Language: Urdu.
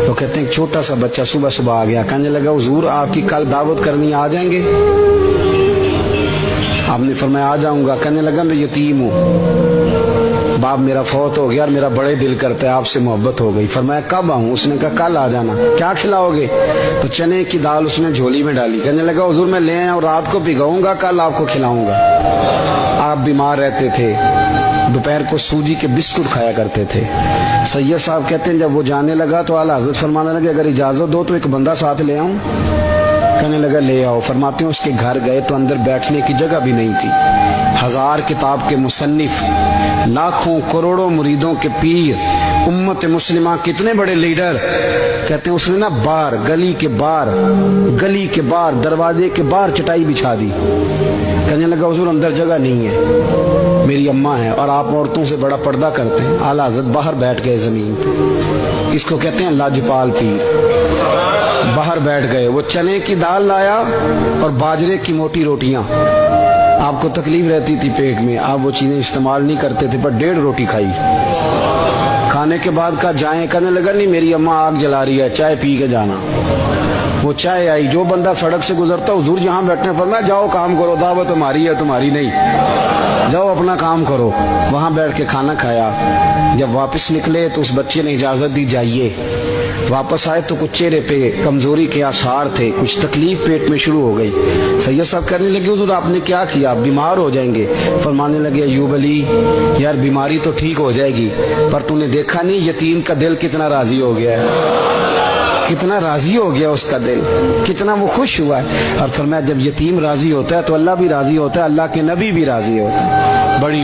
تو کہتے ہیں چھوٹا سا بچہ صبح صبح آ گیا، کہنے لگا حضور آپ کی کل دعوت کرنی، آ جائیں گے؟ آپ نے فرمایا آ جاؤں گا۔ کہنے لگا میں یتیم ہوں، باپ میرا فوت ہو گیا اور میرا بڑے دل کرتا ہے آپ سے محبت ہو گئی۔ فرمایا کب آؤں؟ اس نے کہا کل آ جانا۔ کیا کھلاؤ گے؟ تو چنے کی دال اس نے جھولی میں ڈالی۔ کہنے لگا حضور میں لے آیا اور رات کو بھگاؤں گا، کل آپ کو کھلاؤں گا۔ آپ بیمار رہتے تھے، دوپہر کو سوجی کے بسکٹ کھایا کرتے تھے۔ سید صاحب کہتے ہیں جب وہ جانے لگا تو اعلیٰ حضرت فرمانے لگے اگر اجازت دو تو ایک بندہ ساتھ لے آؤں؟ کہنے لگا لے آؤ۔ فرماتے ہیں اس کے گھر گئے تو اندر بیٹھنے کی جگہ بھی نہیں تھی۔ 1000 کتاب کے مصنف، لاکھوں کروڑوں مریدوں کے پیر، امت مسلمہ کتنے بڑے لیڈر، کہتے ہیں اس نے نا باہر گلی کے باہر دروازے کے باہر چٹائی بچھا دی۔ کہنے لگا حضور اندر جگہ نہیں ہے، میری اماں ہے اور آپ عورتوں سے بڑا پردہ کرتے ہیں۔ اعلیٰ حضرت باہر بیٹھ گئے زمین پہ، اس کو کہتے ہیں لاجپال پیر۔ باہر بیٹھ گئے، وہ چنے کی دال لایا اور باجرے کی موٹی روٹیاں۔ آپ کو تکلیف رہتی تھی پیٹ میں، آپ وہ چیزیں استعمال نہیں کرتے تھے، پر 1.5 روٹی کھائی۔ کھانے کے بعد کہا جائیں؟ کہنے لگا نہیں میری اماں آگ جلا رہی ہے، چائے پی کے جانا۔ وہ چائے آئی، جو بندہ سڑک سے گزرتا حضور جہاں بیٹھنے فرمایا جاؤ کام کرو، دعوت ہماری ہے تمہاری نہیں، جاؤ اپنا کام کرو۔ وہاں بیٹھ کے کھانا کھایا۔ جب واپس نکلے تو اس بچے نے اجازت دی جائیے۔ واپس آئے تو کچھ چہرے پہ کمزوری کے آثار تھے، کچھ تکلیف پیٹ میں شروع ہو گئی۔ سید صاحب کہنے لگے حضور آپ نے کیا کیا؟ بیمار ہو جائیں گے۔ فرمانے لگے ایوب علی یار بیماری تو ٹھیک ہو جائے گی، پر تو نے دیکھا نہیں یتیم کا دل کتنا راضی ہو گیا ہے، کتنا راضی ہو گیا اس کا دل، کتنا وہ خوش ہوا ہے۔ اور فرمایا جب یتیم راضی ہوتا ہے تو اللہ بھی راضی ہوتا ہے، اللہ کے نبی بھی راضی ہوتا ہے۔ بڑی